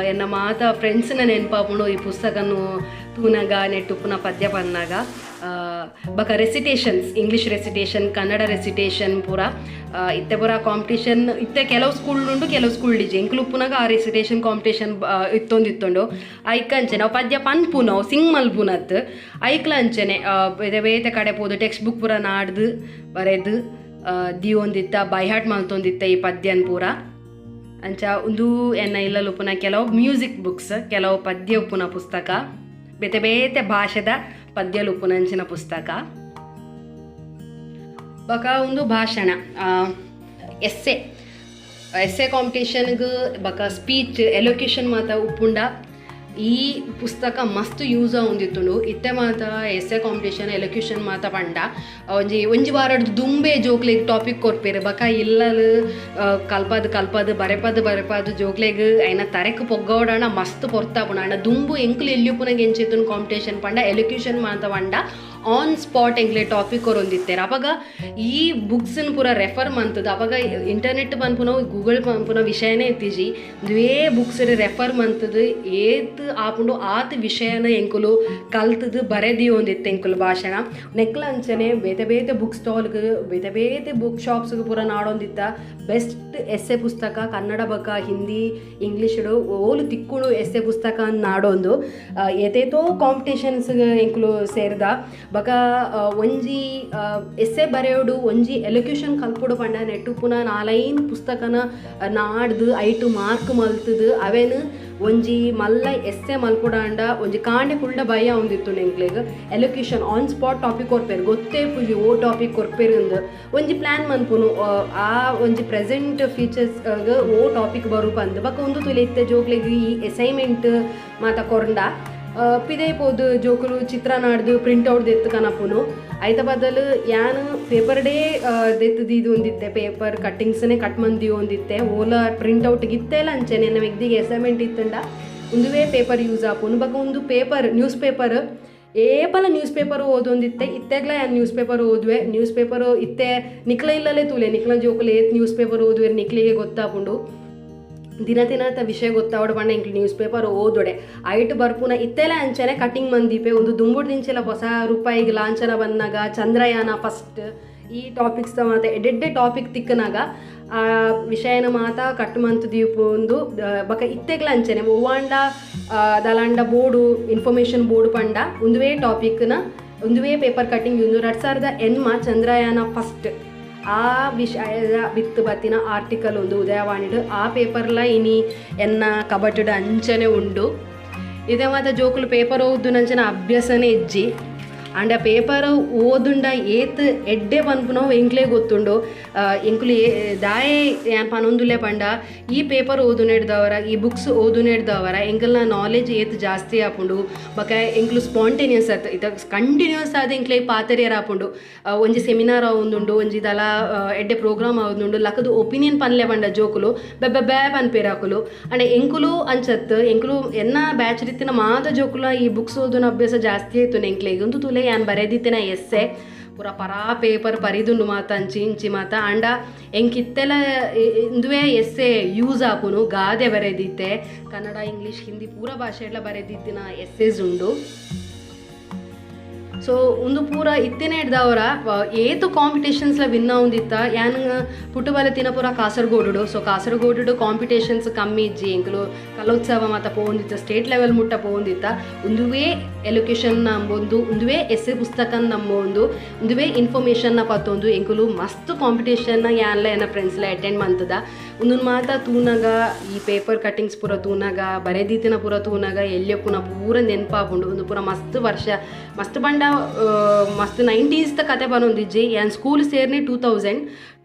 ಎನ್ನ ಮಾತ ಫ್ರೆಂಡ್ಸ್ನ ನೆನಪಾಪುಂಡು ಈ ಪುಸ್ತಕನು ತೂನಾಗ ನೆಟ್ಟುಪ್ಪುನ ಪದ್ಯ ಪನ್ನಾಗ ಬಕ ರೆಸಿಟೇಷನ್ಸ್ ಇಂಗ್ಲೀಷ್ ರೆಸಿಟೇಷನ್ ಕನ್ನಡ ರೆಸಿಟೇಷನ್ ಪೂರ ಇತ್ತೆ ಪೂರ ಕಾಂಪಿಟೇಷನ್ ಇತ್ತೆ ಕೆಲವು ಸ್ಕೂಲ್ ಉಂಡು ಕೆಲವು ಸ್ಕೂಲ್ ಡಿಜೆ ಎಂಕ್ಲು ಉಪ್ಪುನಾಗ ಆ ರೆಸಿಟೇಷನ್ ಕಾಂಪಿಟೇಷನ್ ಇತ್ತೊಂದಿತ್ತುಂಡು ಐಕ ಅಂಚೆನೆ ಅವು ಪದ್ಯ ಪನ್ಪುನ ಅವು ಸಿಂಗ್ ಮಲ್ಪುನತ್ ಐಕ್ಲ ಅಂಚೆನೆ ಬೇತೆ ಕಡೆ ಪೋದು ಟೆಕ್ಸ್ಟ್ ಬುಕ್ ಪೂರ ನಾಡ್ದು ಬರೆದು ಒಂದಿತ್ತ ಬೈ ಹಾರ್ಟ್ ಮಲ್ತೊಂದಿತ್ತ ಈ ಪದ್ಯನ್ ಪೂರ ಅಂಚ ಒಂದು ಎನ್ನ ಇಲ್ಲಲು ಉಪ್ಪುನ ಕೆಲವು ಮ್ಯೂಸಿಕ್ ಬುಕ್ಸ್ ಕೆಲವು ಪದ್ಯ ಉಪ್ಪುನ ಪುಸ್ತಕ ಬೇತೆ ಬೇತೆ ಭಾಷೆದ ಪದ್ಯಲು ಉಪ್ಪುನಂಚಿನ ಪುಸ್ತಕ ಬಕ ಒಂದು ಭಾಷಣ ಎಸ್ಸೆ ಕಾಂಪಿಟೇಷನ್ಗೆ ಬಕ ಸ್ಪೀಚ್ ಎಲೊಕ್ಯೂಷನ್ ಮಾತ ಉಪ್ಪುಂಡ ಈ ಪುಸ್ತಕ ಮಸ್ತ್ ಯೂಸ್ ಹೊಂದಿತ್ತು ಇತ್ತೆ ಮಾತ ಎಸ್ಸೆ ಕಾಂಪಿಟೇಷನ್ ಎಲೊಕ್ಯೂಷನ್ ಮಾತ ಪಂಡ ಒಂಜಿ ವಾರಡ್ದು ದುಂಬೆ ಜೋಕ್ಲೆಗ್ ಟಾಪಿಕ್ ಕೊರ್ಪೇರು ಬಕ ಇಲ್ಲಲು ಕಲ್ಪದು ಬರೆಪದು ಜೋಕ್ಲೆಗ್ ಐನ ತರೆಕ್ ಪೊಗ್ಗೋಡಣ ಮಸ್ತ್ ಪೊರ್ತಾಪುಣ ಅಣ್ಣ ದುಂಬು ಎಂಕ್ಲು ಎಲ್ಲಿಯುಪುನಗೆ ಎಂಚಿತ್ತು ಕಾಂಪಿಟೇಷನ್ ಪಂಡ ಎಲೊಕ್ಯೂಷನ್ ಮಾತ ಪಂಡ ಆನ್ ಸ್ಪಾಟ್ ಎಂಗ್ಲೆ ಟಾಪಿಕ್ ಹೊರೊಂದಿತ್ತೇರು ಅವಾಗ ಈ ಬುಕ್ಸನ್ನು ಪೂರ ರೆಫರ್ ಮಂತದ್ದು ಅವಾಗ ಇಂಟರ್ನೆಟ್ ಪನ್ಪುನ ಗೂಗಲ್ ಪನ್ಪುನ ವಿಷಯನೇ ಎತ್ತಿಜಿ ದ್ವೇ ಬುಕ್ಸ್ ರೆಫರ್ ಮಂತದ್ದು ಏತ್ ಆಪುಂಡು ಆತ್ ವಿಷಯನ ಎಂಕುಲು ಕಲ್ತದು ಬರೆದಿ ಒಂದಿತ್ತು ಎಂಕುಲು ಭಾಷಣ ನೆಕ್ಲ ಅಂಚನೆ ಬೇತೆ ಬೇತೆ ಬುಕ್ ಸ್ಟಾಲ್ಗೆ ಬೇತೆ ಬೇತೆ ಬುಕ್ ಶಾಪ್ಸ್ಗೆ ಪೂರ ನಾಡೊಂದಿತ್ತ ಬೆಸ್ಟ್ ಎಸ್ಸೆ ಪುಸ್ತಕ ಕನ್ನಡ ಬಕ ಹಿಂದಿ ಇಂಗ್ಲೀಷಡು ಓಲು ತಿಕ್ಕುಳು ಎಸ್ಸೆ ಪುಸ್ತಕ ನಾಡೊಂದು ಏತೇತೋ ಕಾಂಪಿಟೇಷನ್ಸ್ಗೆ ಎಂಕುಲು ಸೇರಿದ ಬಕ ಒಂಜಿ ಎಸ್ಸೆ ಬರೆಯೋಡು ಒಂಜಿ ಎಲೊಕ್ಯೂಷನ್ ಕಲ್ಪುಡು ಪಂಡ ನೆಟ್ಟು ಪುನಃ 4 ಪುಸ್ತಕನ ನಾಡ್ದು 5 ಮಾರ್ಕ್ ಮಲ್ತದು ಅವೇನು ಒಂಜಿ ಮಲ್ಲ ಎಸ್ಸೆ ಮಲ್ಪುಡಾಂಡ ಒಂಜಿ ಕಾಂಡೆ ಕುಳ್ಳ ಭಯ ಒಂದಿತ್ತು ನೆಂಕ್ಲೆಗ್ ಎಲೊಕ್ಯೂಷನ್ ಆನ್ ಸ್ಪಾಟ್ ಟಾಪಿಕ್ ಕೊರ್ಪೇರು ಗೊತ್ತೇ ಪುಜಿ ಓ ಟಾಪಿಕ್ ಕೊರ್ಪೇರು ಅಂದು ಒಂಜಿ ಪ್ಲ್ಯಾನ್ ಮನ್ಪುನು ಆ ಒಂಜಿ ಪ್ರೆಸೆಂಟ್ ಫೀಚರ್ಸ್ಗೆ ಓ ಟಾಪಿಕ್ ಬರು ಪಂದು ಬಕ ಒಂದು ತುಲೆ ಇತ್ತೆ ಜೋಕ್ಲೆಗ್ ಈ ಅಸೈನ್ಮೆಂಟ್ ಮಾತ ಕೊರಂಡ ಪಿದೇ ಪೋದು ಜೋಕುಲು ಚಿತ್ರ ನಾಡ್ದು ಪ್ರಿಂಟ್ಔಟ್ ದೆತ್ತು ಕನಪುನು ಐತ ಬದಲು ಯಾನು ಪೇಪರ್ ಡೇ ದೆತ್ತದು ಒಂದಿತ್ತೆ ಪೇಪರ್ ಕಟ್ಟಿಂಗ್ಸ್ನೇ ಕಟ್ ಮಂದಿ ಒಂದಿತ್ತೆ ಓಲ ಪ್ರಿಂಟ್ಔಟ್ ಗಿತ್ತೆಲ್ಲ ಅಂಚೆನೆ ನಮ್ಮ ಎಗ್ದಿಗೆ ಅಸೈನ್ಮೆಂಟ್ ಇತ್ತಂಡ ಒಂದುವೇ ಪೇಪರ್ ಯೂಸ್ ಆಪುನು ಬಕ ಒಂದು ಪೇಪರ್ ನ್ಯೂಸ್ ಪೇಪರ್ ಏಪಲ ನ್ಯೂಸ್ ಪೇಪರ್ ಓದೊಂದಿತ್ತೆ ಇತ್ತೆಗ್ಲ ನ್ಯೂಸ್ ಪೇಪರ್ ಓದುವೆ ನ್ಯೂಸ್ ಪೇಪರು ಇತ್ತೆ ನಿಕ್ಲ ಇಲ್ಲಲೇ ತೂಲೆ ನಿಕ್ಲ ಜೋಕುಲು ಏತ್ ನ್ಯೂಸ್ ಪೇಪರ್ ಓದುವೆ ನಿಕ್ಲಿಗೆ ಗೊತ್ತಾಪುಂಡು ದಿನತ ವಿಷಯ ಗೊತ್ತಾವಡ ಬಣ್ಣ ಇಂಕ್ಲು ನ್ಯೂಸ್ ಪೇಪರ್ ಓದೊಡೆ ಐಟ್ ಬರ್ಪುನ ಇತ್ತೆಲ್ಲ ಅಂಚನೆ ಕಟಿಂಗ್ ಮಂದೀಪೆ ಒಂದು ದುಂಬುಡ್ ದಿಂಚೆಲ್ಲ ಹೊಸ ರೂಪಾಯಿಗೆ ಲಾಂಛನ ಬಂದಾಗ ಚಂದ್ರಯಾನ ಫಸ್ಟ್ ಈ ಟಾಪಿಕ್ಸ್ ಮಾತ ಎಡ್ಡೆ ಟಾಪಿಕ್ ತಿಕ್ಕನಾಗ ಆ ವಿಷಯನ ಮಾತ ಕಟ್ ಮಂತ್ ದೀಪ ಒಂದು ಬಕ ಇತ್ತೆಗ್ಲ ಅಂಚನೆ ಓವಾಂಡ ದಲಾಂಡ ಬೋರ್ಡು ಇನ್ಫಾರ್ಮೇಷನ್ ಬೋರ್ಡ್ ಪಂಡ ಒಂದುವೇ ಟಾಪಿಕ್ನ ಒಂದುವೇ ಪೇಪರ್ ಕಟಿಂಗ್ 2008 ಚಂದ್ರಯಾನ ಫಸ್ಟ್ ಆ ವಿಷಯದ ಬಿತ್ತು ಬತ್ತಿನ ಆರ್ಟಿಕಲ್ ಒಂದು ಉದಯವಾಣಿಡು ಆ ಪೇಪರ್ಲ ಇನಿ ಎನ್ನ ಕಬಟಡ್ ಅಂಚನೆ ಉಂಡು ಇದೇ ಮಾತ ಜೋಕುಲು ಪೇಪರ್ ಓದು ನಂಚನ ಅಭ್ಯಾಸನೇ ಇಜ್ಜಿ ಅಂಡ ಪೇಪರ್ ಓದುಂಡ ಏತ್ ಎಡ್ಡೆ ಪನ್ಪುನೋ ಎಂಕ್ಲೇ ಗೊತ್ತುಂಡು ಎಂಕುಲು ದಾಯೆ ಏನ್ ಪನೊಂದುಲೆ ಪಂಡ ಈ ಪೇಪರ್ ಓದು ನೆಡ್ದವರ ಈ ಬುಕ್ಸ್ ಓದು ನೆಡ್ದವರ ಎಂಕಲ್ನ ನಾಲೆಜ್ ಏತ್ ಜಾಸ್ತಿ ಆಪುಂಡು ಬಕ ಎಂಕ್ಲು ಸ್ಪಾಂಟೇನಿಯಸ್ ಆತು ಇತ ಕಂಟಿನ್ಯೂಸ್ ಆದ ಎಂಕ್ಲೆ ಪಾತರಿಯರ್ ಆಪುಂಡು ಒಂಜಿ ಸೆಮಿನಾರ್ ಆವೊಂದುಂಡು ಒಂಜಿ ದಲ ಎಡ್ಡೆ ಪ್ರೋಗ್ರಾಮ್ ಆವೊಂದುಂಡು ಲಕದು ಒಪಿನಿಯನ್ ಪನ್ಲೆ ಪಂಡ ಜೋಕುಲು ಬೆಬ್ಬೆ ಪನ್ಪೇರಾಕುಲು ಅಂಡ ಎಂಕುಲು ಅಂಚತ್ತು ಎಂಕುಲು ಎನ್ನ ಬ್ಯಾಚ್ ರೀತಿನ ಮಾತ ಜೋಕುಲ ಈ ಬುಕ್ಸ್ ಓದುನ ಅಭ್ಯಾಸ ಜಾಸ್ತಿ ಆಯ್ತು ಎಂಕ್ಲೆಗೆ ಒಂದು ತುಲೆ ಯಾನ್ ಬರೆದಿತ್ತಿನ ಎಸ್ಸೆ ಪೂರ ಪರಾ ಪೇಪರ್ ಪರಿದುಂಡು ಮಾತ ಅಂಚಿ ಇಂಚಿ ಮಾತ ಅಂಡ ಎಂಕಿತ್ತೆಲ ಇಂದುವೆ ಎಸ್ಸೆ ಯೂಸ್ ಆಪುನು ಗಾದೆ ಬರೆದಿತ್ತೆ ಕನ್ನಡ ಇಂಗ್ಲೀಷ್ ಹಿಂದಿ ಪೂರ ಭಾಷೆಡ್ಲ ಬರೆದಿತ್ತಿನ ಎಸ್ಸೆಸ್ ಉಂಡು. ಸೊ ಒಂದು ಪೂರ ಇತ್ತಿನೇ ಹಿಡ್ದವರ ಏತು ಕಾಂಪಿಟೇಷನ್ಸ್ಲ ವಿನ್ ಆਉਂದಿತ್ತ ಯಾನ್ ಪುಟ್ಟುಬಲತಿನ ಪೂರ ಕಾಸರಗೋಡು. ಸೊ ಕಾಸರಗೋಡು ಕಾಂಪಿಟೇಷನ್ಸ್ ಕಮ್ಮಿ ಇಜ್ಜಿ ಎಂಕಲು ಕಲೋತ್ಸವ ಮಾತ ಪೋಂದಿತ್ತ ಸ್ಟೇಟ್ ಲೆವೆಲ್ ಮುಟ್ಟ ಪೋಂದಿತ್ತ ಒಂದುವೇ ಎಲುಕೇಶನ್ ನಂಬೊಂದು ಒಂದುವೇ ಎಸ್ಸೆ ಪುಸ್ತಕ ನಂಬೊಂದು ಒಂದುವೇ ಇನ್ಫಾರ್ಮೇಷನ್ನ ಪತ್ತೊಂದು ಎಂಕುಲು ಮಸ್ತ್ ಕಾಂಪಿಟೇಷನ್ನ ಯಾನ್ಲ ಏನ ಫ್ರೆಂಡ್ಸ್ಲ ಅಟೆಂಡ್ ಮಂತದ ಒಂದು ಮಾತ ತೂನಾಗ ಈ ಪೇಪರ್ ಕಟ್ಟಿಂಗ್ಸ್ ಪೂರ ತೂನಾಗ ಬರೆದಿತ್ತಿನ ಪೂರ ತೂನಾಗ ಎಲ್ಲಿಯ ಪುನಃ ಪೂರ ನೆನಪಾಪುಂಡು ಒಂದು ಪೂರ ಮಸ್ತ್ ವರ್ಷ ಮಸ್ತ್ ಬಂಡ ಮಸ್ತ್ 90s ಕತೆ ಬರೋಂದಿಜ್ಜಿ ಯಾನ್ ಸ್ಕೂಲ್ ಸೇರ್ನಿ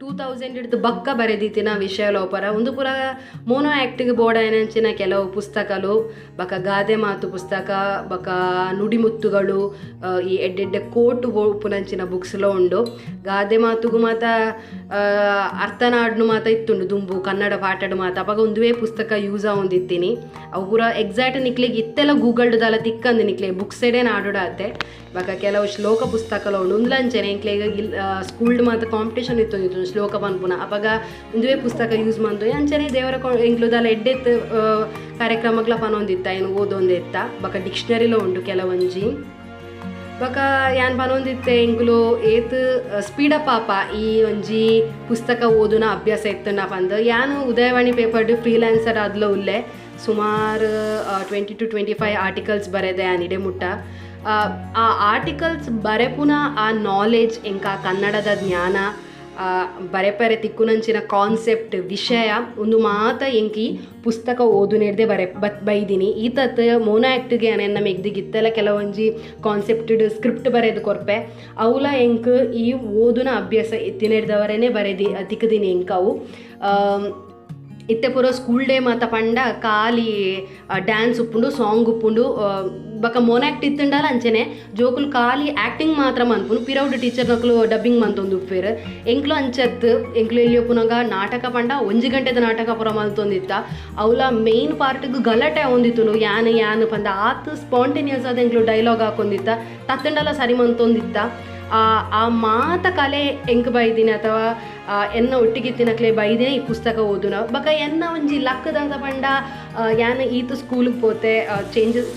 2000 ಹಿಡ್ದು ಬಕ್ಕ ಬರೆದಿತ್ತಿನ ವಿಷಯ ಲೋಪರ ಒಂದು ಪೂರ ಮೋನೋ ಆ್ಯಕ್ಟಿಂಗ್ ಬೋರ್ಡ ಏನಂಚಿನ ಕೆಲವು ಪುಸ್ತಕಲು ಬಕ ಗಾದೆ ಮಾತು ಪುಸ್ತಕ ಬಕ ನುಡಿಮುತ್ತುಗಳು ಈ ಎಡ್ಡೆಡ್ಡೆ ಕೋಟು ಪುನಂಚಿನ ಬುಕ್ಸ್లో ಉಂಡು. ಗಾದೆ ಮಾತುಗು ಮಾತ ಅರ್ಥನಾಡ್ನು ಮಾತ ಇತ್ತುಂಡು ದುಂಬು ಕನ್ನಡ ಪಾಠಡು ಮಾತ ಅವಾಗ ಒಂದುವೇ ಪುಸ್ತಕ ಯೂಸ್ ಆವೊಂದಿತ್ತೀನಿ ಅವು ಪೂರ ಎಕ್ಸಾಕ್ಟ್ ನಿಕ್ಲಿಗೆ ಇತ್ತೆಲ್ಲ ಗೂಗಲ್ಡ್ ದಾಲ ತಿಕ್ಕಂದು ನಿಕ್ಲೆ ಬುಕ್ಸ್ ಎಡೆ ನಾಡುಡಾತೆ ಬಕ ಕೆಲವು ಶ್ಲೋಕ ಪುಸ್ತಕಲು ಉಂಡು ಒಂದ್ಲಂಚನೆ ಎಂಕ್ಲೆಗ ಸ್ಕೂಲ್ಡ್ ಮಾತ ಕಾಂಪಿಟೇಷನ್ ಇತ್ತು ಶ್ಲೋಕ ಪನ್ಪುನ ಅವಾಗ ಒಂದುವೇ ಪುಸ್ತಕ ಯೂಸ್ ಮಂದು ಅಂಚನೆ ದೇವರ ಎಂಕ್ಲುದಲ್ಲ ಎಡ್ಡೆತ್ತು ಕಾರ್ಯಕ್ರಮಗಳ ಪನೊಂದಿತ್ತ ಏನು ಓದೊಂದಿತ್ತ ಬಕ ಡಿಕ್ಷನರಿలో ಉಂಡು ಕೆಲವೊಂಜಿ ಬಕ ಯಾನ್ ಪನೊಂದಿತ್ತೆ ಎಂಕ್ಲು ಏತ್ ಸ್ಪೀಡಪ್ ಪಾಪ ಈ ಒಂಜಿ ಪುಸ್ತಕ ಓದುನ ಅಭ್ಯಾಸ ಇತ್ತುಂಡ ಪಂದು ಯಾನು ಉದಯವಾಣಿ ಪೇಪರ್ಡು ಫ್ರೀಲ್ಯಾನ್ಸರ್ ಆದ್ಲ ಉಲ್ಲೆ ಸುಮಾರು 20 to 25 ಆರ್ಟಿಕಲ್ಸ್ ಬರೆದೆ ಆನಿಡೆ ಮುಟ್ಟ ಆ ಆರ್ಟಿಕಲ್ಸ್ ಬರೆಪುನ ಆ ನಾಲೆಜ್ ಎಂಕ ಕನ್ನಡದ ಜ್ಞಾನ ಬರೆಪರೆ ತಿಕ್ಕುನಂಚಿನ ಕಾನ್ಸೆಪ್ಟ್ ವಿಷಯ ಒಂದು ಮಾತ ಎಂಕಿ ಪುಸ್ತಕ ಓದು ನೆಡ್ದೆ ಬೈದಿನಿ ಈತತ್ ಮೋನೋ ಆ್ಯಕ್ಟ್ಗೆ ನನ್ನ ಮೆಗ್ದಿಗಿತ್ತೆಲ್ಲ ಕೆಲವೊಂಜಿ ಕಾನ್ಸೆಪ್ಟಡ್ ಸ್ಕ್ರಿಪ್ಟ್ ಬರೆದು ಕೊರ್ಪೆ ಅವಲ ಎಂಕ್ ಈ ಓದುನ ಅಭ್ಯಾಸ ಎತ್ತಿನೆಡ್ದವರೇನೆ ಬರೆದಿ ತಿಕ್ಕದಿನಿ ಎಂಕವು ಇತ್ತೆ ಪೂರ ಸ್ಕೂಲ್ ಡೇ ಮಾತ ಪಂಡ ಖಾಲಿ ಡ್ಯಾನ್ಸ್ ಉಪ್ಪುಂಡು ಸಾಂಗ್ ಉಪ್ಪುಂಡು ಬಕ ಮೋನೋ ಆ್ಯಕ್ಟ್ ಇತ್ತುಂಡಲ್ಲ ಅಂಚನೆ ಜೋಕುಲು ಖಾಲಿ ಆ್ಯಕ್ಟಿಂಗ್ ಮಾತ್ರ ಮನ್ಪುನು ಪಿರೌಡ್ ಟೀಚರ್ ನಕ್ಲು ಡಬ್ಬಿಂಗ್ ಮಂತೊಂದು ಉಪ್ಪೇರು ಎಂಕ್ಲು ಅಂಚತ್ ಎಂಕ್ಲು ಎಲ್ಲಿಯೋ ಪುನಗ ನಾಟಕ ಪಂಡ 1 ಗಂಟೆದ ನಾಟಕ ಪೂರ ಮಲ್ತೊಂದಿತ್ತ ಅವಲ ಮೇನ್ ಪಾರ್ಟ್ಗೆ ಗಲಾಟೆ ಹೊಂದಿತ್ತು ಯಾನು ಪಂದ ಆತು ಸ್ಪಾಂಟೇನಿಯಸ್ ಆದ ಎಂಕ್ಲು ಡೈಲಾಗ್ ಹಾಕೊಂದಿತ್ತ ತತ್ತಂಡಲ್ಲ ಸರಿ ಮಂತೊಂದಿತ್ತ ಆ ಮಾತ ಕಲೆ ಎಂಕ್ ಬೈದಿನಿ ಅಥವಾ ಎನ್ನ ಒಟ್ಟಿಗಿತ್ತಿನಕ್ಲೆ ಬೈದಿನಿ ಈ ಪುಸ್ತಕ ಓದುನ ಬಕ ಎನ್ನ ಒಂಜಿ ಲಕ್ಕದಾದ ಪಂಡ ಯಾನ ಈತು ಸ್ಕೂಲಿಗೆ ಪೋತೆ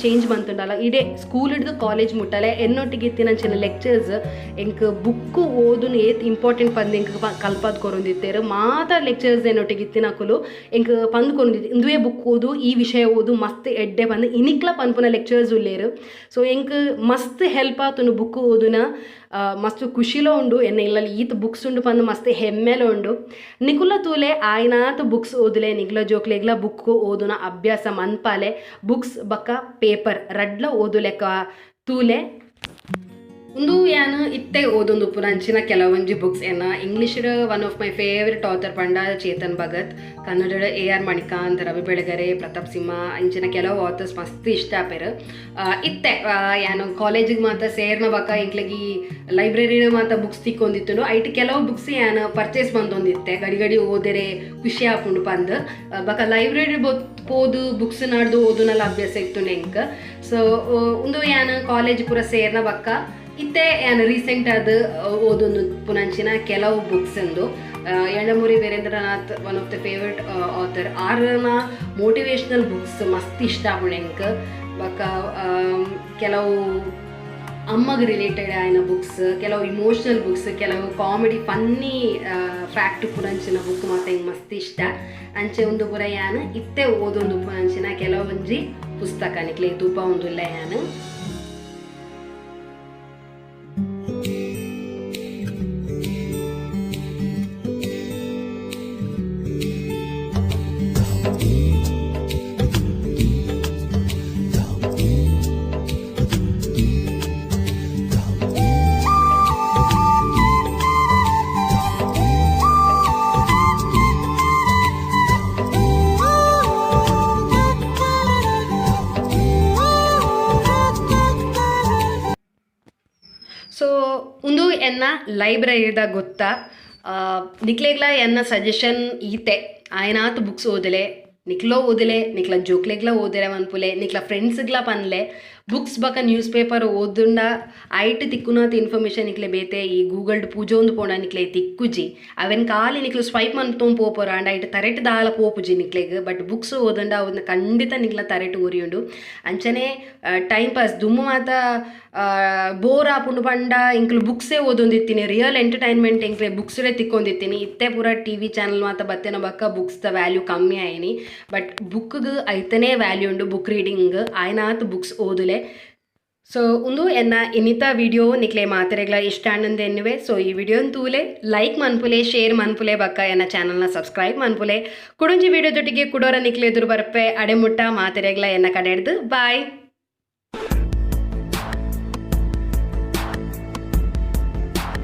ಚೇಂಜ್ ಬಂತುಂಡಲ್ಲ ಇಡೇ ಸ್ಕೂಲ್ ಹಿಡ್ದು ಕಾಲೇಜ್ ಮುಟ್ಟಲೆ ಎನ್ನೊಟ್ಟಿಗಿತ್ತಿನಂಚಿನ ಲೆಕ್ಚರ್ಸ್ ಎಂಕ್ ಬುಕ್ಕು ಓದುನ ಏತ್ ಇಂಪಾರ್ಟೆಂಟ್ ಪಂದು ಎಂಕ್ ಕಲ್ಪದ್ ಕೊರೊಂದಿತ್ತೇರು ಮಾತ ಲೆಕ್ಚರ್ಸ್ ಎನ್ನೊಟ್ಟಿಗಿತ್ತಿನಕುಲು ಎಂಕ್ ಪಂದು ಕೊರೊಂದಿತ್ತು ಇಂದುವೇ ಬುಕ್ ಓದು ಈ ವಿಷಯ ಓದು ಮಸ್ತ್ ಎಡ್ಡೆ ಪಂದು ಇನಿಕ್ಲ ಪನ್ಪುನ ಲೆಕ್ಚರ್ಸ್ ಉಲ್ಲೇರು ಸೊ ಎಂಕ್ ಮಸ್ತ್ ಹೆಲ್ಪ್ ಆತುನು ಬುಕ್ ಓದುನ ಮಸ್ತ್ ಖುಷಿಲೋ ಉಂಡು ಎನ್ನ ಇಲ್ಲಲ್ಲಿ ಈತ್ ಬುಕ್ಸ್ ಉಂಡು ಪಂದು ಮಸ್ತ್ ಹೆಮ್ಮೆಲ ಉಂಡು ನಿಕುಲ ತೂಲೆ ಆಯ್ನಾತ್ ಬುಕ್ಸ್ ಓದಲೆ ನಿಕ್ಲ ಜೋಕ್ಲೆಗ್ಲ ಬುಕ್ ಓದುನ ಅಭ್ಯಾಸ ಮನ್ಪಾಲೆ ಬುಕ್ಸ್ ಬಕ್ಕ ಪೇಪರ್ ರಡ್ಲ ಓದುಲೆಕ್ಕ ತೂಲೆ ಒಂದು ಯಾನು ಇತ್ತೆ ಓದೊಂದು ಪುರಂಚಿನ ಕೆಲವೊಂಜಿ ಬುಕ್ಸ್ ಏನ English one of my favourite author ಪಂಡ ಚೇತನ್ ಭಗತ್ ಕನ್ನಡ AR ಮಣಿಕಾಂತ್ ರವಿ ಬೆಳಗೆರೆ ಪ್ರತಾಪ್ ಸಿಂಹ ಅಂಚಿನ ಕೆಲವು ಆಥರ್ಸ್ ಮಸ್ತ್ ಇಷ್ಟ ಆಪೇರು ಇತ್ತೆ ಯಾನು ಕಾಲೇಜಿಗೆ ಮಾತ್ರ ಸೇರ್ನ ಬಕ ಎಂಕ್ಲಗಿ ಲೈಬ್ರರಿನ ಮಾತ್ರ ಬುಕ್ಸ್ ತಿಕ್ಕೊಂದಿತ್ತು ಐಟ್ ಕೆಲವು ಬುಕ್ಸ್ ಯಾನು ಪರ್ಚೇಸ್ ಬಂದೊಂದಿತ್ತೆ ಗಡಿ ಓದರೆ ಖುಷಿ ಆಪುಂಡು ಪಂದು ಬಕ ಲೈಬ್ರರಿ ಪೋದು ಬುಕ್ಸ್ ನಾಡ್ದು ಓದುನಲ್ಲ ಅಭ್ಯಾಸ ಇತ್ತು ನೆಂಕ್ ಸೊ ಒಂದು ಯಾನು ಕಾಲೇಜ್ ಪೂರ ಸೇರ್ನ ಬಕ್ಕ ಇತ್ತೆ ಏನು ರೀಸೆಂಟ್ ಅದು ಓದೊಂದು ಪುನಂಚಿನ ಕೆಲವು ಬುಕ್ಸ್ ಎಂದು Yandamoori Veerendranath one of the favourite author ಆರ್ನ ಮೋಟಿವೇಶ್ನಲ್ ಬುಕ್ಸ್ ಮಸ್ತ್ ಇಷ್ಟ ಆಪುಂಡು ಬಕ ಕೆಲವು ಅಮ್ಮಗೆ ರಿಲೇಟೆಡ್ ಆಯ್ನ ಬುಕ್ಸ್ ಕೆಲವು ಇಮೋಷ್ನಲ್ ಬುಕ್ಸ್ ಕೆಲವು ಕಾಮಿಡಿ ಫನ್ನಿ ಫ್ಯಾಕ್ಟ್ ಪುರಂಚಿನ ಬುಕ್ ಮಾತ್ರ ಹಿಂಗೆ ಮಸ್ತ್ ಇಷ್ಟ ಅಂಚೆ ಒಂದು ಪುರ ಯಾನು ಇತ್ತೆ ಓದೊಂದು ಪುರಂಚಿನ ಕೆಲವೊಂಜಿ ಪುಸ್ತಕ ನಿಕ್ಲೆ ತೂಪ ಒಂದು ಇಲ್ಲ ಯಾನು ಸೊ ಒಂದು ಎನ್ನ ಲೈಬ್ರರಿದಾಗ ಗೊತ್ತಾ ನಿಕ್ಲೆಗ್ಲ ಎನ್ನ ಸಜೆಷನ್ ಈತೆ ಆಯ್ನಾತು ಬುಕ್ಸ್ ಓದಲೆ ನಿಕ್ಲೋ ಓದಲೆ ನಿಕ್ಲ ಜೋಕ್ಲೆಗ್ಲ ಓದಲೆ ಮನ್ಪುಲೆ ನಿಕ್ಲ ಫ್ರೆಂಡ್ಸ್ಗ್ಲ ಪನ್ಲೆ ಬುಕ್ಸ್ ಬಕ ನ್ಯೂಸ್ ಪೇಪರ್ ಓದುಂಡ ಐಟ್ ತಿಕ್ಕುನಾತ ಇನ್ಫಾರ್ಮೇಷನ್ ನಿಕ್ಲೆ ಬೇತೆ ಈ ಗೂಗಲ್ಡ್ ಪೂಜೆ ಒಂದು ಪೋಣ ನಿಕ್ಲೆ ತಿಕ್ಕುಜಿ ಅವೆನ್ ಕಾಲಿ ನಿಕ್ಲು ಸ್ವೈಪ್ ಮನ್ತೊಂದು ಪೋಪರ ಅಂಡ್ ಐಟ್ ತರೆಟ್ ದಾಲ ಪೋಪುಜಿ ನಿಕ್ಲೆಗ್ ಬಟ್ ಬುಕ್ಸ್ ಓದಂಡ ಅವನ್ನ ಖಂಡಿತ ನಿಕ್ಲ ತರೆಟ್ ಉರಿಯುಂಡು ಅಂಚನೆ ಟೈಮ್ ಪಾಸ್ ದುಮ್ಮು ಮಾತ ಬೋರ್ ಆಪುಂಡು ಪಂಡ ಇಂಕ್ಲು ಬುಕ್ಸೇ ಓದೊಂದಿತ್ತೀನಿ ರಿಯಲ್ ಎಂಟರ್ಟೈನ್ಮೆಂಟ್ ಇಂಕ್ಲೆ ಬುಕ್ಸ್ಡೆ ತಿಕ್ಕೊಂದಿತ್ತೀನಿ ಇತ್ತೆ ಪೂರ ಟಿ ವಿ ಚಾನಲ್ ಮಾತ ಬತ್ತೇನ ಬಕ್ಕ ಬುಕ್ಸ್ದ ವ್ಯಾಲ್ಯೂ ಕಮ್ಮಿ ಆಯ್ನಿ ಬಟ್ ಬುಕ್ಗೆ ಐತನೇ ವ್ಯಾಲ್ಯೂ ಉಂಡು ಬುಕ್ ರೀಡಿಂಗ್ ಆಯ್ನಾತ್ ಬುಕ್ಸ್ ಓದುಲೆ ಸೊ ಒಂದು ಎನ್ನ ಇನ್ನಿತ ವಿಡಿಯೋ ನಿಕ್ಲೆ ಮಾತೆರೆಗ್ಲ ಇಷ್ಟ ಅನ್ನಂದೆನ್ನುವೆ ಸೊ ಈ ವಿಡಿಯೋನ್ ತೂಲೆ ಲೈಕ್ ಮನ್ಪುಲೆ ಶೇರ್ ಮನ್ಪುಲೆ ಬಕ್ಕ ಎನ್ನ ಚಾನಲ್ನ ಸಬ್ಸ್ಕ್ರೈಬ್ ಮನ್ಪುಲೆ ಕುಡುಂಜಿ ವಿಡಿಯೋ ಜೊತೆಗೆ ಕುಡೋರ ನಿಕ್ಲೆ ಎದುರು ಬರ್ಪೆ ಅಡೆಮುಟ್ಟ ಮಾತೆರೆಗ್ಲ ಎನ್ನ ಕಡೆ ಹಿಡ್ದು ಬಾಯ್.